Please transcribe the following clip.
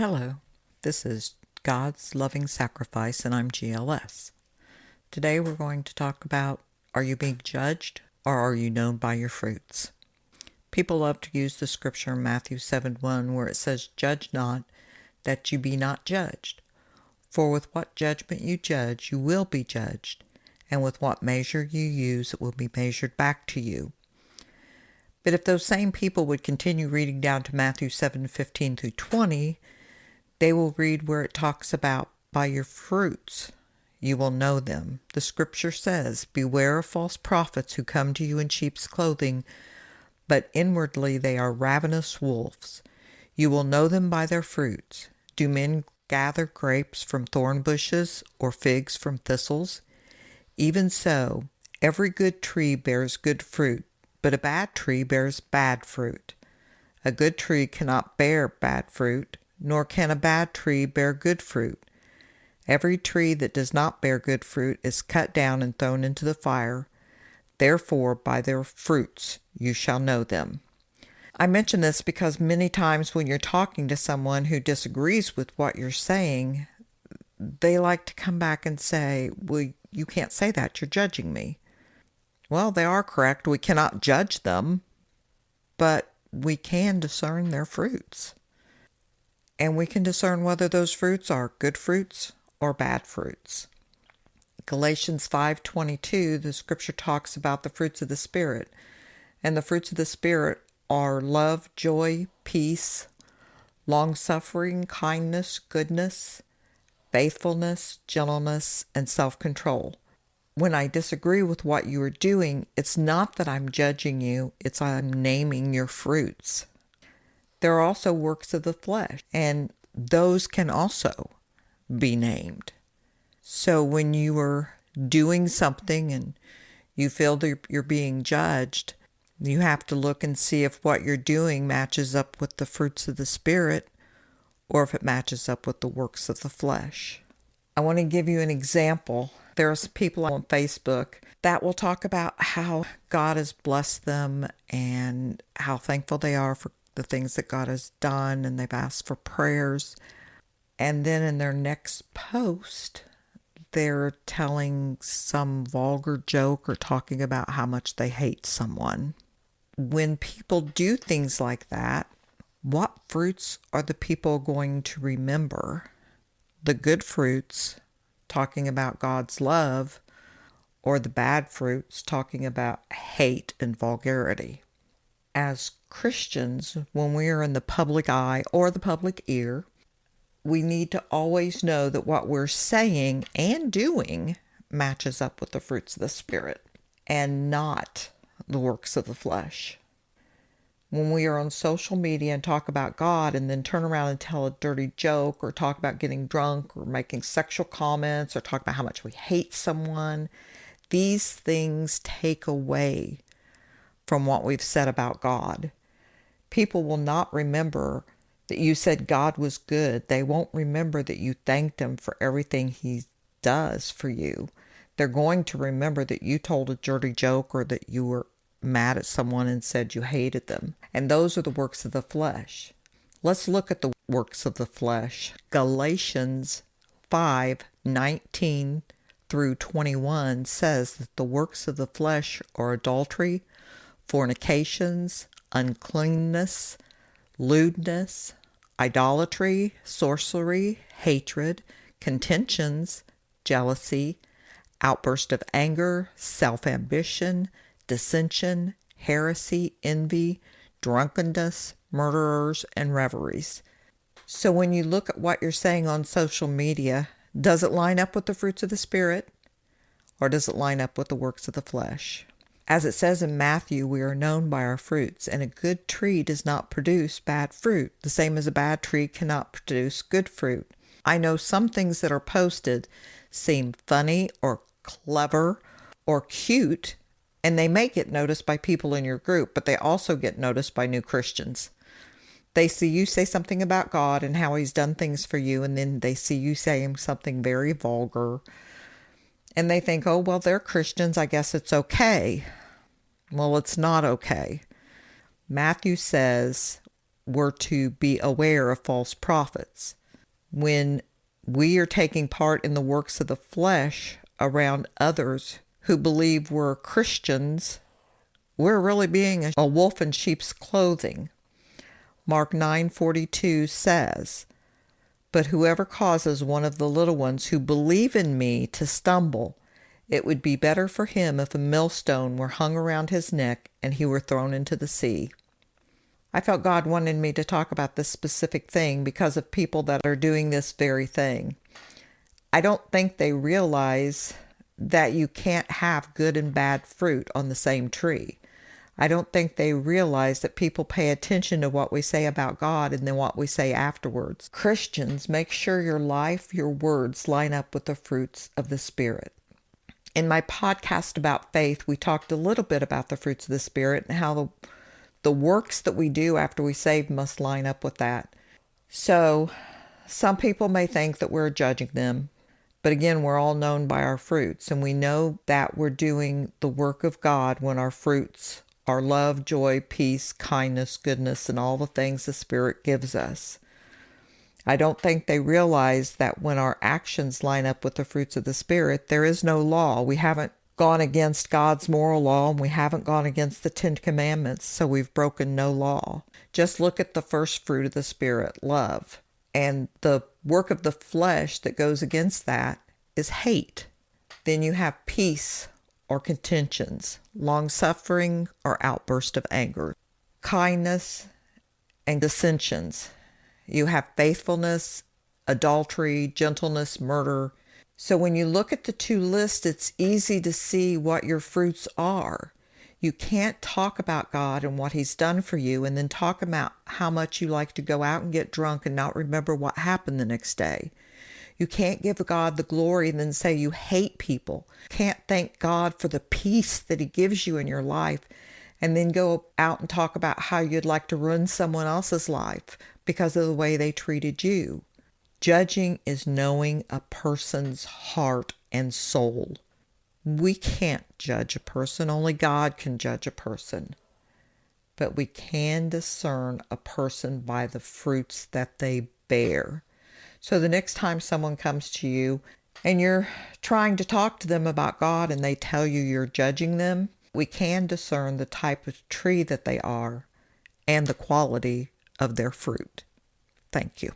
Hello, this is God's Loving Sacrifice, and I'm GLS. Today we're going to talk about, are you being judged, or are you known by your fruits? People love to use the scripture in Matthew 7:1 where it says, "Judge not, that you be not judged. For with what judgment you judge, you will be judged, and with what measure you use, it will be measured back to you." But if those same people would continue reading down to Matthew 7:15 through 20, they will read where it talks about, by your fruits you will know them. The scripture says, "Beware of false prophets who come to you in sheep's clothing, but inwardly they are ravenous wolves. You will know them by their fruits. Do men gather grapes from thorn bushes or figs from thistles? Even so, every good tree bears good fruit, but a bad tree bears bad fruit. A good tree cannot bear bad fruit, nor can a bad tree bear good fruit. Every tree that does not bear good fruit is cut down and thrown into the fire. Therefore, by their fruits you shall know them." I mention this because many times when you're talking to someone who disagrees with what you're saying, they like to come back and say, "Well, you can't say that, you're judging me." Well, they are correct. We cannot judge them, but we can discern their fruits. And we can discern whether those fruits are good fruits or bad fruits. Galatians 5:22, the scripture talks about the fruits of the Spirit. And the fruits of the Spirit are love, joy, peace, long-suffering, kindness, goodness, faithfulness, gentleness, and self-control. When I disagree with what you are doing, it's not that I'm judging you, it's I'm naming your fruits. There are also works of the flesh, and those can also be named. So when you are doing something and you feel that you're being judged, you have to look and see if what you're doing matches up with the fruits of the Spirit or if it matches up with the works of the flesh. I want to give you an example. There's people on Facebook that will talk about how God has blessed them and how thankful they are for the things that God has done, and they've asked for prayers. And then in their next post, they're telling some vulgar joke or talking about how much they hate someone. When people do things like that, what fruits are the people going to remember? The good fruits, talking about God's love, or the bad fruits, talking about hate and vulgarity? As Christians, when we are in the public eye or the public ear, we need to always know that what we're saying and doing matches up with the fruits of the Spirit and not the works of the flesh. When we are on social media and talk about God and then turn around and tell a dirty joke or talk about getting drunk or making sexual comments or talk about how much we hate someone, these things take away from what we've said about God. People will not remember that you said God was good. They won't remember that you thanked Him for everything He does for you. They're going to remember that you told a dirty joke or that you were mad at someone and said you hated them. And those are the works of the flesh. Let's look at the works of the flesh. Galatians 5:19 through 21 says that the works of the flesh are adultery, fornications, uncleanness, lewdness, idolatry, sorcery, hatred, contentions, jealousy, outburst of anger, self-ambition, dissension, heresy, envy, drunkenness, murderers, and revelries. So when you look at what you're saying on social media, does it line up with the fruits of the Spirit, or does it line up with the works of the flesh? As it says in Matthew, we are known by our fruits, and a good tree does not produce bad fruit, the same as a bad tree cannot produce good fruit. I know some things that are posted seem funny or clever or cute, and they may get noticed by people in your group, but they also get noticed by new Christians. They see you say something about God and how He's done things for you, and then they see you saying something very vulgar, and they think, oh, well, they're Christians, I guess it's okay. Well, it's not okay. Matthew says we're to be aware of false prophets. When we are taking part in the works of the flesh around others who believe we're Christians, we're really being a wolf in sheep's clothing. Mark 9:42 says, "But whoever causes one of the little ones who believe in me to stumble, it would be better for him if a millstone were hung around his neck and he were thrown into the sea." I felt God wanted me to talk about this specific thing because of people that are doing this very thing. I don't think they realize that you can't have good and bad fruit on the same tree. I don't think they realize that people pay attention to what we say about God and then what we say afterwards. Christians, make sure your life, your words line up with the fruits of the Spirit. In my podcast about faith, we talked a little bit about the fruits of the Spirit and how the works that we do after we save must line up with that. So some people may think that we're judging them, but again, we're all known by our fruits, and we know that we're doing the work of God when our fruits are love, joy, peace, kindness, goodness, and all the things the Spirit gives us. I don't think they realize that when our actions line up with the fruits of the Spirit, there is no law. We haven't gone against God's moral law, and we haven't gone against the 10 Commandments, so we've broken no law. Just look at the first fruit of the Spirit, love. And the work of the flesh that goes against that is hate. Then you have peace or contentions, long-suffering or outburst of anger, kindness and dissensions. You have faithfulness, adultery, gentleness, murder. So when you look at the two lists, it's easy to see what your fruits are. You can't talk about God and what He's done for you and then talk about how much you like to go out and get drunk and not remember what happened the next day. You can't give God the glory and then say you hate people. You can't thank God for the peace that He gives you in your life and then go out and talk about how you'd like to ruin someone else's life because of the way they treated you. Judging is knowing a person's heart and soul. We can't judge a person. Only God can judge a person. But we can discern a person by the fruits that they bear. So the next time someone comes to you and you're trying to talk to them about God and they tell you you're judging them, we can discern the type of tree that they are and the quality of their fruit. Thank you.